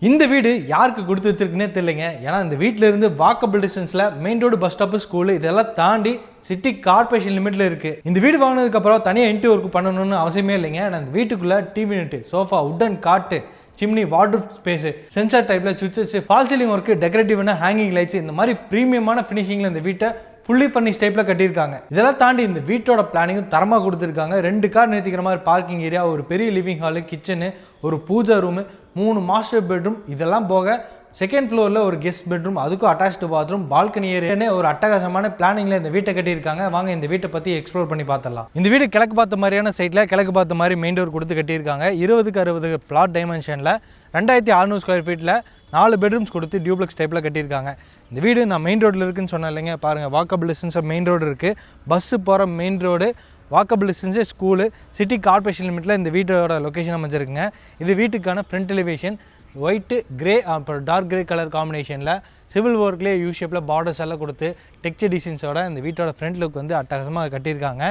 இந்த வீடு யாருக்கு கொடுத்து வச்சிருக்குன்னே தெரியலைங்க. ஏன்னா இந்த வீட்டில இருந்து வாக்கபிள் டிஸ்டன்ஸில் main road, bus stop, school இதெல்லாம் தாண்டி சிட்டி கார்பரேஷன் லிமிட்டில் இருக்குது. இந்த வீடு வாங்கினதுக்கப்புறம் தனியாக இன்டி ஒர்க் பண்ணணும்னு அவசியமே இல்லைங்க. ஆனால் இந்த வீட்டுக்குள்ளே TV unit, sofa, wooden cot, chimney, wardrobe space, sensor டைப்பில் சுவிச்சஸ், ஃபால் சீலிங் ஒர்க்கு, டெக்கரேட்டிவான ஹேங்கிங் லைட்ஸ், இந்த மாதிரி ப்ரீமியமான ஃபினிஷிங்கில் இந்த வீட்டை ஃபுல்லி ஃபர்னிஷ் டைப்பில் கட்டியிருக்காங்க. இதெல்லாம் தாண்டி இந்த வீட்டோட பிளானிங்கும் தரமாக கொடுத்துருக்காங்க. 2 கார் நிறுத்திக்கிற மாதிரி பார்க்கிங் ஏரியா, ஒரு பெரிய லிவிங் ஹாலு, கிச்சனு, ஒரு பூஜா ரூமு, 3 மாஸ்டர் பெட்ரூம், இதெல்லாம் போக செகண்ட் ஃப்ளோரில் ஒரு கெஸ்ட் பெட்ரூம், அதுக்கும் அட்டாச்டு பாத்ரூம், பால்கனி ஏரியானே ஒரு அட்டகாசமான பிளானிங்கில் இந்த வீட்டை கட்டியிருக்காங்க. வாங்க இந்த வீட்டை பற்றி எக்ஸ்ப்ளோர் பண்ணி பார்த்துடலாம். இந்த வீடு கிழக்கு பார்த்த மாதிரியான சைட்டில் கிழக்கு பார்த்த மாதிரி மெயின் டோர் கொடுத்து கட்டியிருக்காங்க. 20க்கு 60 பிளாட் டைமென்ஷனில் 2600 ஸ்கொயர் ஃபீட்டில் 4 பெட்ரூம்ஸ் கொடுத்து டியூப்ளெக்ஸ் டைப்பில் கட்டியிருக்காங்க. இந்த வீடு நான் மெயின் ரோட்டில் இருக்குன்னு சொன்னேன் இல்லைங்க. பாருங்கள், வாக்கபிள் டிஸ்டன்ஸாக மெயின் ரோடு இருக்குது, பஸ்ஸு போகிற மெயின் ரோடு, வாக்கபிள் டிஸ்டன்ஸே ஸ்கூலு, சிட்டி கார்பரேஷன் லிமிட்டில் இந்த வீட்டோட லொக்கேஷன் அமைஞ்சிருக்குங்க. இது வீட்டுக்கான ஃப்ரண்ட் எலிவேஷன். ஒயிட்டு, கிரே, அப்புறம் டார்க் கிரே கலர் காம்பினேஷனில் சிவில் ஒர்க்லேயே யூ ஷேப்பில் பார்டர்ஸ் எல்லாம் கொடுத்து டெக்ஸ்சர் டிசைன்ஸோட இந்த வீட்டோட ஃப்ரண்ட் லுக் வந்து அட்டகாசமாக கட்டியிருக்காங்க.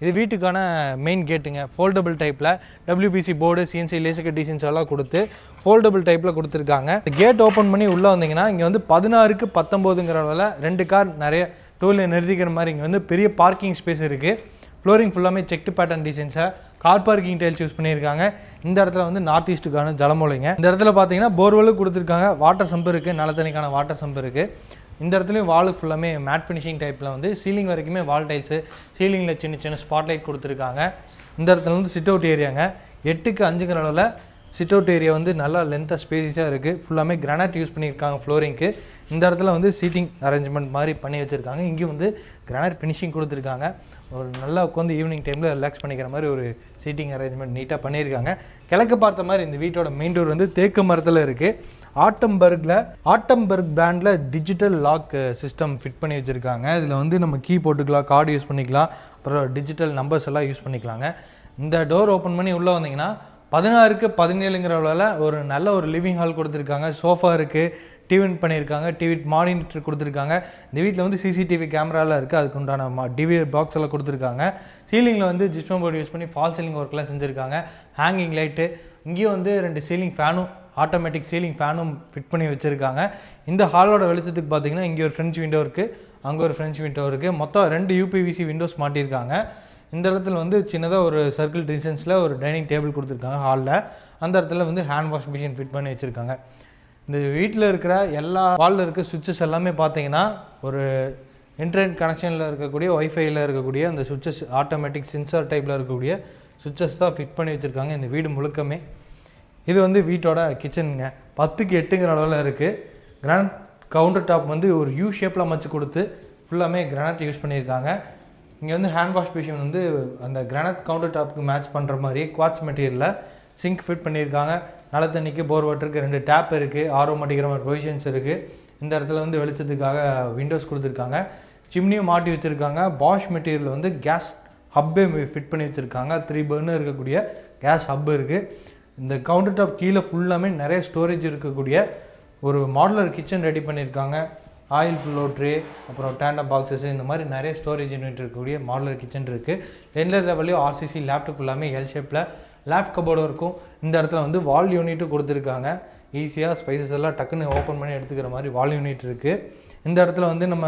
இது வீட்டுக்கான மெயின் கேட்டுங்க. ஃபோல்டபுள் டைப்பில் WBC board, CNC laser designs எல்லாம் கொடுத்து ஃபோல்டபுள் டைப்பில் கொடுத்துருக்காங்க. கேட் ஓப்பன் பண்ணி உள்ளே வந்தீங்கன்னா இங்கே வந்து 16க்கு 19ங்கிறவங்கள 2 கார் நிறைய டூவில் நிறுத்திக்கிற மாதிரி இங்கே வந்து பெரிய பார்க்கிங் ஸ்பேஸ் இருக்குது. ஃப்ளோரிங் ஃபுல்லாமே செக்டு பேட்டர்ன் டிசைன்ஸை கார் பார்க்கிங் டைல்ஸ் யூஸ் பண்ணியிருக்காங்க. இந்த இடத்துல வந்து நார்த் ஈஸ்ட்டுக்கான ஜலமூலைங்க. இந்த இடத்துல பார்த்தீங்கன்னா போர்வெலும் கொடுத்துருக்காங்க, வாட்டர் சம்பு இருக்குது, நல்ல தண்ணிக்கான வாட்டர் சம்பு இருக்குது. இந்த இடத்துலையும் வாலு ஃபுல்லாமே மேட் ஃபினிஷிங் டைப்பில் வந்து சீலிங் வரைக்குமே வால் டைல்ஸு, சீலிங்கில் சின்ன சின்ன ஸ்பாட்லைட் கொடுத்துருக்காங்க. இந்த இடத்துல வந்து சிட் அவுட் ஏரியாங்க. 8க்கு 5ங்கிற அளவில் சிட் அவுட் ஏரியா வந்து நல்லா லென்த்தாக ஸ்பேஸிஸாக இருக்குது. ஃபுல்லாமே கிரானைட் யூஸ் பண்ணியிருக்காங்க ஃப்ளோரிங்க்கு. இந்த இடத்துல வந்து சீட்டிங் அரேஞ்ச்மெண்ட் மாதிரி பண்ணி வச்சுருக்காங்க. இங்கேயும் வந்து கிரானைட் ஃபினிஷிங் கொடுத்துருக்காங்க. ஒரு நல்லா உட்காந்து ஈவினிங் டைமில் ரிலாக்ஸ் பண்ணிக்கிற மாதிரி ஒரு சீட்டிங் அரேஞ்ச்மெண்ட் நீட்டாக பண்ணியிருக்காங்க. கிழக்கு பார்த்த மாதிரி இந்த வீட்டோட மெயின் டோர் வந்து தேக்கு மரத்தில் இருக்குது. ஆட்டம்பர்க் பிராண்டில் டிஜிட்டல் லாக் சிஸ்டம் ஃபிட் பண்ணி வச்சுருக்காங்க. இதில் வந்து நம்ம கீ போட்டுக்கலாம், கார்டு யூஸ் பண்ணிக்கலாம், அப்புறம் டிஜிட்டல் நம்பர்ஸ் எல்லாம் யூஸ் பண்ணிக்கலாங்க. இந்த டோர் ஓப்பன் பண்ணி உள்ளே வந்தீங்கன்னா 16க்கு 17ங்கிற அளவில் ஒரு நல்ல ஒரு லிவிங் ஹால் கொடுத்துருக்காங்க. சோஃபா இருக்குது, டிவி பண்ணியிருக்காங்க, டிவி மானிட்டர் கொடுத்துருக்காங்க. இந்த வீட்டில் வந்து சிசிடிவி கேமராலாம் இருக்குது, அதுக்கு உண்டான டிவி பாக்ஸ் எல்லாம் கொடுத்துருக்காங்க. சீலிங்கில் வந்து ஜிப்சம் போர்டு யூஸ் பண்ணி ஃபால் சீலிங் ஒர்க்லாம் செஞ்சுருக்காங்க. ஹேங்கிங் லைட்டு, இங்கேயும் வந்து 2 சீலிங் ஃபேனும், ஆட்டோமேட்டிக் சீலிங் ஃபேனும் ஃபிட் பண்ணி வச்சுருக்காங்க. இந்த ஹாலோட வெளிச்சத்துக்கு பார்த்தீங்கன்னா இங்கே ஒரு ஃப்ரெஞ்ச் விண்டோ இருக்குது, அங்கே ஒரு ஃப்ரெஞ்ச் விண்டோ இருக்குது. மொத்தம் 2 யூபிவிசி விண்டோஸ் மாட்டியிருக்காங்க. இந்த இடத்துல வந்து சின்னதாக ஒரு சர்க்கிள் டிசைன்ஸில் ஒரு டைனிங் டேபிள் கொடுத்துருக்காங்க ஹாலில். அந்த இடத்துல வந்து ஹேண்ட் வாஷ் மிஷின் ஃபிட் பண்ணி வச்சுருக்காங்க. இந்த வீட்டில் இருக்கிற எல்லா வாலில் இருக்க சுவிட்சஸ் எல்லாமே பார்த்தீங்கன்னா ஒரு இன்டர்நெட் கனெக்ஷனில் இருக்கக்கூடிய ஒய்ஃபையில் இருக்கக்கூடிய அந்த சுவிட்சஸ், ஆட்டோமேட்டிக் சென்சார் டைப்பில் இருக்கக்கூடிய சுவிட்சஸ் தான் ஃபிட் பண்ணி வச்சுருக்காங்க இந்த வீடு முழுக்கமே. இது வந்து வீட்டோட கிச்சனுங்க. 10க்கு 8ங்கிற அளவில் இருக்குது. கிரானைட் கவுண்டர் டாப் வந்து ஒரு யூ ஷேப்பில் அமைச்சு கொடுத்து ஃபுல்லாமே கிரானைட் யூஸ் பண்ணியிருக்காங்க. இங்கே வந்து ஹேண்ட் வாஷ் மிஷின் வந்து அந்த கிரானைட் கவுண்டர் டாப்புக்கு மேட்ச் பண்ணுற மாதிரியே குவாட்ஸ் மெட்டீரியலில் சிங்க் ஃபிட் பண்ணியிருக்காங்க. நல்ல தண்ணிக்கு, போர் வாட்டருக்கு 2 டேப் இருக்குது, ஆர்வம் அடிக்கிற மாதிரி ப்ரொவிஷன்ஸ் இருக்குது. இந்த இடத்துல வந்து வெளிச்சத்துக்காக விண்டோஸ் கொடுத்துருக்காங்க. சிம்னியும் மாட்டி வச்சுருக்காங்க. பாஷ் மெட்டீரியல் வந்து கேஸ் ஹப்பே ஃபிட் பண்ணி வச்சுருக்காங்க. 3 பர்னர் இருக்கக்கூடிய கேஸ் ஹப் இருக்குது. இந்த கவுண்டர் டாப் கீழே ஃபுல்லாமே நிறைய ஸ்டோரேஜ் இருக்கக்கூடிய ஒரு மாடுலர் கிச்சன் ரெடி பண்ணியிருக்காங்க. ஆயில் ஃப்ளோ ட்ரே, அப்புறம் டேண்டம் பாக்ஸஸ், இந்த மாதிரி நிறைய ஸ்டோரேஜ் யூனிட் இருக்கக்கூடிய மாடுலர் கிச்சன் இருக்குது. ரெண்டர் லெவலையும் ஆர்சிசி லேப்டாப் ஃபுல்லாமே எல் ஷேப்பில் லேப் கபோர்டும் இருக்கும். இந்த இடத்துல வந்து வால் யூனிட்டும் கொடுத்துருக்காங்க. ஈஸியாக ஸ்பைசஸ் எல்லாம் டக்குன்னு ஓப்பன் பண்ணி எடுத்துக்கிற மாதிரி வால் யூனிட் இருக்குது. இந்த இடத்துல வந்து நம்ம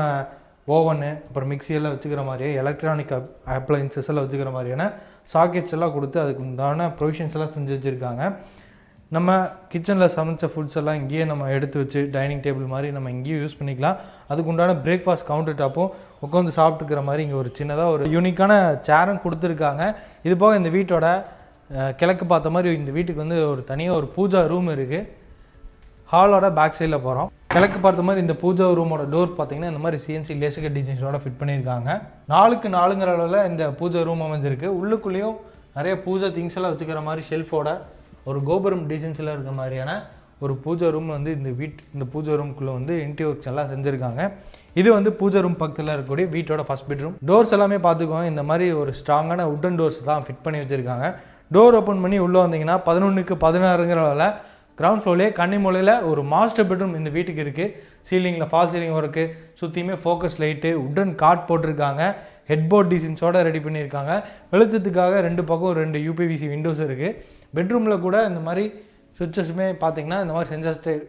ஓவனு, அப்புறம் மிக்சியெல்லாம் வச்சுக்கிற மாதிரியே எலக்ட்ரானிக் அப்ளைன்சஸ் எல்லாம் வச்சுக்கிற மாதிரியான சாக்கெட்ஸ் எல்லாம் கொடுத்து அதுக்கு உண்டான ப்ரொவிஷன்ஸ் எல்லாம் செஞ்சு வச்சுருக்காங்க. நம்ம கிச்சனில் சமைச்ச ஃபுட்ஸ் எல்லாம் இங்கேயே நம்ம எடுத்து வச்சு டைனிங் டேபிள் மாதிரி நம்ம இங்கேயும் யூஸ் பண்ணிக்கலாம். அதுக்கு உண்டான பிரேக்ஃபாஸ்ட் கவுண்டர் டாப்பும் உட்காந்து சாப்பிட்டுக்கிற மாதிரி இங்கே ஒரு சின்னதாக ஒரு யூனிக்கான சேரும் கொடுத்துருக்காங்க. இது போக இந்த வீட்டோட கிழக்கு பார்த்த மாதிரி இந்த வீட்டுக்கு வந்து ஒரு தனியாக ஒரு பூஜா ரூம் இருக்குது. ஹாலோட பேக் சைடில் போகிறோம். கிழக்கு பார்த்த மாதிரி இந்த பூஜா ரூமோட டோர் பார்த்தீங்கன்னா இந்த மாதிரி சிஎன்சி லேசர் டிசைன்ஸோட ஃபிட் பண்ணியிருக்காங்க. 4க்கு 4ங்கிற அளவில் இந்த பூஜா ரூம் அமைஞ்சிருக்கு. உள்ளுக்குள்ளேயும் நிறைய பூஜா திங்ஸ் எல்லாம் வச்சுக்கிற மாதிரி ஷெல்ஃபோட ஒரு கோபுரம் டிசைன்ஸில் இருக்க மாதிரியான ஒரு பூஜா ரூம் வந்து இந்த பூஜா ரூம்குள்ளே வந்து இன்டீரியர் ஒர்க்ஸ் எல்லாம் செஞ்சுருக்காங்க. இது வந்து பூஜா ரூம் பக்கத்தில் இருக்கக்கூடிய வீட்டோட ஃபர்ஸ்ட் பெட்ரூம். டோர்ஸ் எல்லாமே பார்த்துக்கோங்க, இந்த மாதிரி ஒரு ஸ்ட்ராங்கான உட்டன் டோர்ஸ் தான் ஃபிட் பண்ணி வச்சுருக்காங்க. டோர் ஓப்பன் பண்ணி உள்ளே வந்தீங்கன்னா 11க்கு 16ங்கிற அளவில் கிரவுண்ட் ஃப்ளோர்லேயே கன்னிமூலையில் ஒரு மாஸ்டர் பெட்ரூம் இந்த வீட்டுக்கு இருக்குது. சீலிங்கில் ஃபால் சீலிங் ஒர்க்கு, சுற்றியுமே ஃபோக்கஸ் லைட்டு, உட்டன் காட் போட்டிருக்காங்க. ஹெட்போர்ட் டிசைன்ஸோடு ரெடி பண்ணியிருக்காங்க. வெளிச்சத்துக்காக 2 பக்கம் 2 யூபிவிசி விண்டோஸ் இருக்குது. பெட்ரூமில் கூட இந்த மாதிரி சுவிட்சஸுமே பார்த்தீங்கன்னா இந்த மாதிரி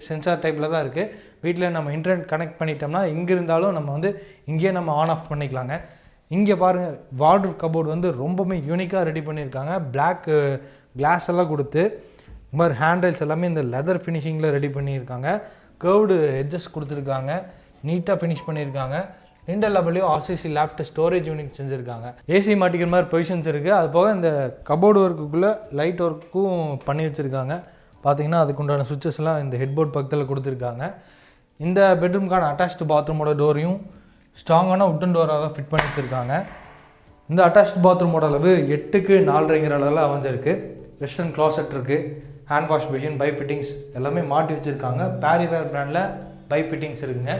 சென்சார் டைப்பில் தான் இருக்குது. வீட்டில் நம்ம இன்டர்நெட் கனெக்ட் பண்ணிட்டோம்னா இங்கே இருந்தாலும் நம்ம வந்து இங்கேயே நம்ம ஆன் ஆஃப் பண்ணிக்கலாங்க. இங்கே பாருங்கள், வார்ட்ரோப் கபோர்டு வந்து ரொம்பவுமே யூனிக்காக ரெடி பண்ணியிருக்காங்க. பிளாக் கிளாஸ் எல்லாம் கொடுத்து இந்த மாதிரி ஹேண்ட்ரைல்ஸ் எல்லாமே இந்த லெதர் ஃபினிஷிங்கில் ரெடி பண்ணியிருக்காங்க. கர்வ்டு எட்ஜஸ் கொடுத்துருக்காங்க, நீட்டாக ஃபினிஷ் பண்ணியிருக்காங்க. 2 லெவல்லையும் ஆர்சிசி லேப்ட் ஸ்டோரேஜ் யூனிட் செஞ்சுருக்காங்க. ஏசி மாட்டிக்கிற மாதிரி பொசிஷன்ஸ் இருக்குது. அது போக இந்த கபோர்டு ஒர்க்குள்ளே லைட் ஒர்க்கும் பண்ணி வச்சுருக்காங்க. பார்த்தீங்கன்னா அதுக்குண்டான சுவிட்சஸ்லாம் இந்த ஹெட்போர்ட் பக்கத்தில் கொடுத்துருக்காங்க. இந்த பெட்ரூம்க்கான அட்டாச்டு பாத்ரூமோட டோரையும் ஸ்ட்ராங்கான உட்டன் டோராக தான் ஃபிட் பண்ணி வச்சுருக்காங்க. இந்த அட்டாச்டு பாத்ரூமோட அளவு 8க்கு 4.5 அளவில் அமைஞ்சிருக்கு. வெஸ்டர்ன் கிளாசெட் இருக்குது, hand wash machine, pipe fittings எல்லாமே மாட்டி வச்சுருக்காங்க. பேரிவேர் பிராண்டில் பைப் ஃபிட்டிங்ஸ் இருக்குங்க.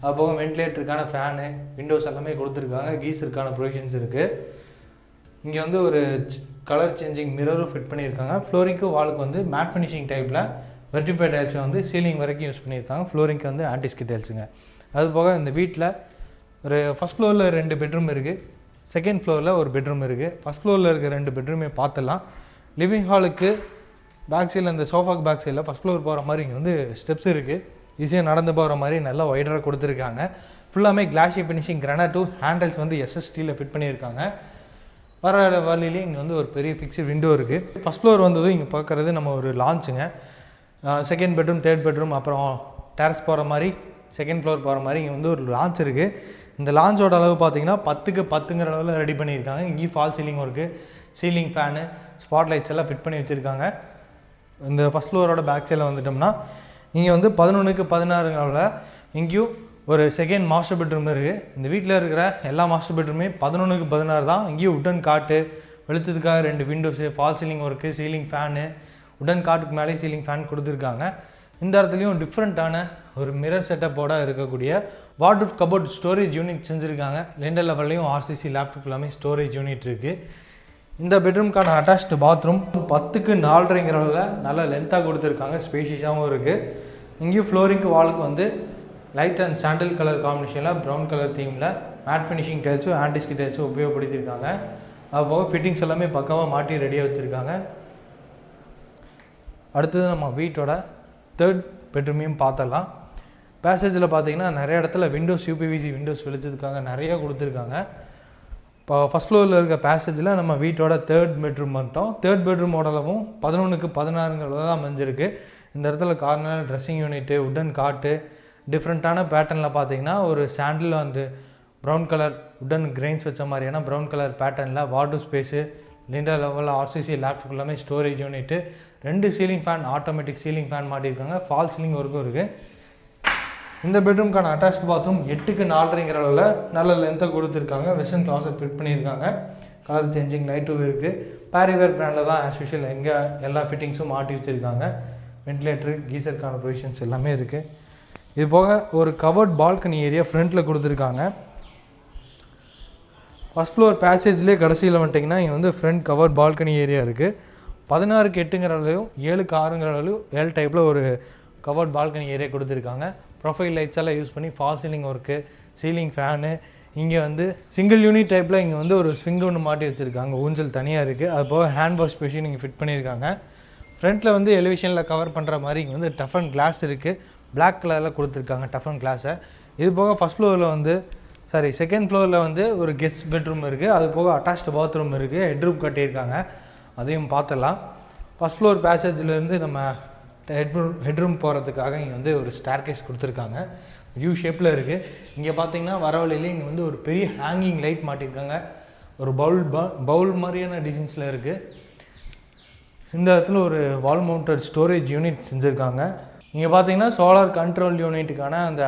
அதுபோக வென்டிலேட்டருக்கான ஃபேனு, விண்டோஸ் எல்லாமே கொடுத்துருக்காங்க. கீசருக்கான ப்ரொவிஷன்ஸ் இருக்குது. இங்கே வந்து ஒரு கலர் சேஞ்சிங் மிரரும் ஃபிட் பண்ணியிருக்காங்க. ஃப்ளோரிங்க்கு வாலுக்கு வந்து மேட் ஃபினிஷிங் டைப்பில் வெர்டிஃபை டைல்ஸ் வந்து சீலிங் வரைக்கும் யூஸ் பண்ணியிருக்காங்க. ஃப்ளோரிங்க்கு வந்து ஆன்டிஸ்கி டைல்ஸுங்க. அதுபோக இந்த வீட்டில் ஒரு ஃபஸ்ட் ஃப்ளோரில் 2 பெட்ரூம் இருக்குது, செகண்ட் ஃப்ளோரில் ஒரு பெட்ரூம் இருக்குது. ஃபஸ்ட் ஃப்ளோரில் இருக்க 2 பெட்ரூமே பார்த்துடலாம். லிவிங் ஹாலுக்கு பேக் சைடில் இந்த சோஃபாக்கு பேக் சைடில் ஃபஸ்ட் ஃப்ளோர் போகிற மாதிரி இங்கே வந்து ஸ்டெப்ஸ் இருக்குது. ஈஸியாக நடந்து போகிற மாதிரி நல்லா ஒய்டராக கொடுத்துருக்காங்க. ஃபுல்லாமே கிளாஷி ஃபினிஷிங் கிரானைட்டும் ஹேண்டில்ஸ் வந்து எஸ்எஸ்டியில் ஃபிட் பண்ணியிருக்காங்க. வர வழியிலே இங்கே வந்து ஒரு பெரிய ஃபிக்ஸ்டு விண்டோ இருக்குது. ஃபஸ்ட் ஃப்ளோர் வந்ததும் இங்கே பார்க்குறது நம்ம ஒரு லான்ச்சுங்க. செகண்ட் பெட்ரூம், தேர்ட் பெட்ரூம், அப்புறம் டெரஸ் போகிற மாதிரி செகண்ட் ஃப்ளோர் போகிற மாதிரி இங்கே வந்து ஒரு லான்ச் இருக்குது. இந்த லான்ச்சோட அளவு பார்த்தீங்கன்னா 10க்கு 10ங்கிற அளவில் ரெடி பண்ணியிருக்காங்க. இங்கேயும் fall ceiling work, ceiling fan, spot lights எல்லாம் ஃபிட் பண்ணி வச்சுருக்காங்க. இந்த ஃபஸ்ட் ஃப்ளோரோட பேக் சைடில் வந்துட்டோம்னா இங்கே வந்து 11க்கு 16ங்கிற அளவில் இங்கேயும் ஒரு செகண்ட் மாஸ்டர் பெட்ரூம் இருக்குது. இந்த வீட்டில் இருக்கிற எல்லா மாஸ்டர் பெட்ரூமே 11க்கு 16 தான். இங்கேயும் உட்டன் காட்டு, வெளிச்சத்துக்காக 2 windows, fall ceiling work, ceiling fan, உடன் காட்டுக்கு மேலே சீலிங் ஃபேன் கொடுத்துருக்காங்க. இந்த இடத்துலையும் டிஃப்ரெண்ட்டான ஒரு மிரர் செட்டப்போட இருக்கக்கூடிய வார்ட்ரோப் கபோர்ட் ஸ்டோரேஜ் யூனிட் செஞ்சுருக்காங்க. 2 லெவல்லையும் ஆர்சிசி லேப்டாப் எல்லாமே ஸ்டோரேஜ் யூனிட் இருக்குது. இந்த பெட்ரூம்க்கான அட்டாச்டு பாத்ரூம் 10க்கு 4.5ங்கிற அளவில் நல்லா லென்த்தாக கொடுத்துருக்காங்க. ஸ்பேஷியஸாகவும் இருக்குது. இங்கேயும் ஃப்ளோரிங்க்கு வாலுக்கு வந்து லைட் அண்ட் சாண்டில் கலர் காம்பினேஷனில் ப்ரௌன் கலர் தீமில் மேட் ஃபினிஷிங் டைல்ஸும் ஆன்டிஸ்கி டைல்ஸும் உபயோகப்படுத்தியிருக்காங்க. அதுபோக ஃபிட்டிங்ஸ் எல்லாமே பக்காவாக மாட்டி ரெடியாக வச்சுருக்காங்க. அடுத்தது நம்ம வீட்டோட தேர்ட் பெட்ரூமையும் பார்த்துடலாம். பேசேஜில் பார்த்தீங்கன்னா நிறைய இடத்துல விண்டோஸ், யூபிவிசி விண்டோஸ் வெளிச்சதுக்காக நிறையா கொடுத்துருக்காங்க. இப்போ ஃபஸ்ட் ஃப்ளோரில் இருக்க பேசேஜில் நம்ம வீட்டோட தேர்ட் பெட்ரூம் மட்டும். தேர்ட் பெட்ரூம் அளவும் 11க்கு 16ங்கிறது தான் அமைஞ்சிருக்கு. இந்த இடத்துல கார்னர், ட்ரெஸ்ஸிங் யூனிட்டு, உட்டன் காட்டு, டிஃப்ரெண்ட்டான பேட்டர்னில் பார்த்தீங்கன்னா ஒரு சாண்டில் வந்து ப்ரௌன் கலர் உட்டன் கிரெயின்ஸ் வச்ச மாதிரியான ப்ரௌன் கலர் பேட்டர்னில் வாட்டர் ஸ்பேஸு, 2 லெவலில் ஆர்சிசி லேப்டாப் எல்லாமே storage unit, 2 ceiling fan, automatic ceiling fan மாட்டியிருக்காங்க. ஃபால் சீலிங் ஒர்க்கும் இருக்குது. இந்த பெட்ரூம்க்கான அட்டாச்ட் பாத்ரூம் 8க்கு 4.5ங்கிற அளவில் நல்ல லென்த்தை கொடுத்துருக்காங்க. வெஸ்டர்ன் கிளாஸை ஃபிட் பண்ணியிருக்காங்க. கலர் சேஞ்சிங் லைட்டும் இருக்குது. பேரிவேர் பிராண்டில் தான் ஆஸ் யூஷுவல் எங்கே எல்லா ஃபிட்டிங்ஸும் மாட்டி வச்சுருக்காங்க. வென்டிலேட்டரு, கீசருக்கான ப்ரொவிஷன்ஸ் எல்லாமே இருக்குது. இது போக ஒரு கவர்ட் பால்கனி ஏரியா ஃப்ரண்ட்டில் கொடுத்துருக்காங்க. ஃபஸ்ட் ஃப்ளோர் பேசேஜ்லேயே கடைசியில் வந்துட்டிங்கன்னா இங்கே வந்து ஃப்ரண்ட் கவர்ட் பால்கனி ஏரியா இருக்குது. 16க்கு 8ங்கிற அளவுலையும் 7க்கு 6ங்கிற அளவுலையும் எல் டைப்பில் ஒரு கவர்ட் பால்கனி ஏரியா கொடுத்துருக்காங்க. ப்ரொஃபைல் லைட்ஸ் எல்லாம் யூஸ் பண்ணி fall ceiling work, ceiling fan, இங்கே வந்து சிங்கிள் யூனிட் டைப்பில் இங்கே வந்து ஒரு ஸ்விங் ஒன்று மாட்டி வச்சுருக்காங்க. ஊஞ்சல் தனியாக இருக்குது. அது போக ஹேண்ட் வாஷ் மிஷின் இங்கே ஃபிட் பண்ணியிருக்காங்க. ஃப்ரண்ட்டில் வந்து எலிவேஷனில் கவர் பண்ணுற மாதிரி இங்கே வந்து டஃபன் கிளாஸ் இருக்குது. பிளாக் கலரில் கொடுத்துருக்காங்க டஃபன் கிளாஸை. இது போக ஃபஸ்ட் ஃப்ளோரில் வந்து செகண்ட் ஃப்ளோரில் வந்து ஒரு கெஸ்ட் பெட்ரூம் இருக்குது. அது போக அட்டாச்டு பாத்ரூம் இருக்குது. ஹெட்ரூம் கட்டியிருக்காங்க. அதையும் பார்த்துடலாம். ஃபஸ்ட் ஃப்ளோர் பேசேஜிலேருந்து நம்ம ஹெட்ரூம் போகிறதுக்காக இங்கே வந்து ஒரு ஸ்டேர்கேஸ் கொடுத்துருக்காங்க. யூ ஷேப்பில் இருக்குது. இங்கே பார்த்தீங்கன்னா வர வழியிலே இங்கே வந்து ஒரு பெரிய ஹேங்கிங் லைட் மாட்டியிருக்காங்க. ஒரு பவுல் மாதிரியான டிசைன்ஸில் இருக்குது. இந்த இடத்துல ஒரு வால் மவுண்டட் ஸ்டோரேஜ் யூனிட் செஞ்சுருக்காங்க. இங்கே பார்த்தீங்கன்னா சோலார் கண்ட்ரோல் யூனிட்டுக்கான அந்த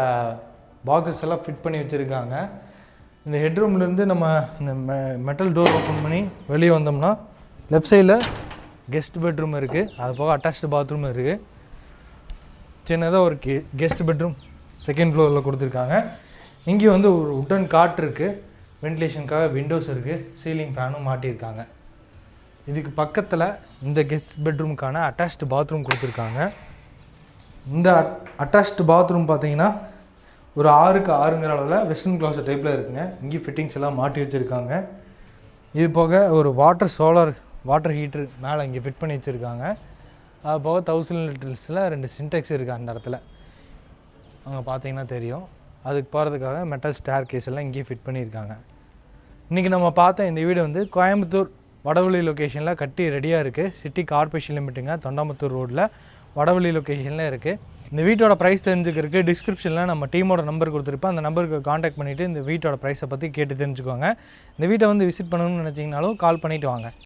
பாக்ஸஸ் எல்லாம் ஃபிட் பண்ணி வச்சுருக்காங்க. இந்த ஹெட்ரூம்லேருந்து நம்ம இந்த மெட்டல் டோர் ஓப்பன் பண்ணி வெளியே வந்தோம்னா லெஃப்ட் சைடில் கெஸ்ட் பெட்ரூம் இருக்குது. அது போக அட்டாச்டு பாத்ரூம் இருக்குது. சின்னதாக ஒரு கெஸ்ட் பெட்ரூம் செகண்ட் ஃப்ளோரில் கொடுத்துருக்காங்க. இங்கே வந்து ஒரு உட்டன் காட் இருக்குது. வென்டிலேஷனுக்காக விண்டோஸ் இருக்குது. சீலிங் ஃபேனும் மாட்டியிருக்காங்க. இதுக்கு பக்கத்தில் இந்த கெஸ்ட் பெட்ரூமுக்கான அட்டாச்டு பாத்ரூம் கொடுத்துருக்காங்க. இந்த அட்டாச்டு பாத்ரூம் பார்த்தீங்கன்னா ஒரு 6க்கு 6ங்கிற அளவில் வெஸ்டர்ன் கிளாஸ் டைப்பில் இருக்குங்க. இங்கேயும் ஃபிட்டிங்ஸ் எல்லாம் மாட்டி வச்சுருக்காங்க. இது போக ஒரு சோலார் வாட்டர் ஹீட்ரு மேலே இங்கே ஃபிட் பண்ணி வச்சுருக்காங்க. அது போக 1000 லிட்டர்ஸில் 2 சின்டெக்ஸ் இருக்குது அந்த இடத்துல. அங்கே பார்த்தீங்கன்னா தெரியும். அதுக்கு போகிறதுக்காக மெட்டல் ஸ்டேர் கேஸ் எல்லாம் இங்கேயே ஃபிட் பண்ணியிருக்காங்க. இன்றைக்கி நம்ம பார்த்த இந்த வீடு வந்து கோயம்புத்தூர் வடவள்ளி லொக்கேஷனில் கட்டி ரெடியாக இருக்குது. சிட்டி கார்ப்பரேஷன் லிமிட்டுங்க, தொண்டாமுத்தூர் ரோட்டில் வடவள்ளி லொக்கேஷனில் இருக்குது. இந்த வீட்டோட ப்ரைஸ் தெரிஞ்சுக்கிறதுக்கு டிஸ்கிரிப்ஷனில் நம்ம டீமோட நம்பர் கொடுத்துருப்போம். அந்த நம்பருக்கு காண்டாக்ட் பண்ணிவிட்டு இந்த வீட்டோட ப்ரைஸை பற்றி கேட்டு தெரிஞ்சுக்கோங்க. இந்த வீட்டை வந்து விசிட் பண்ணணும்னு நினச்சிங்கனாலும் கால் பண்ணிவிட்டு வாங்க.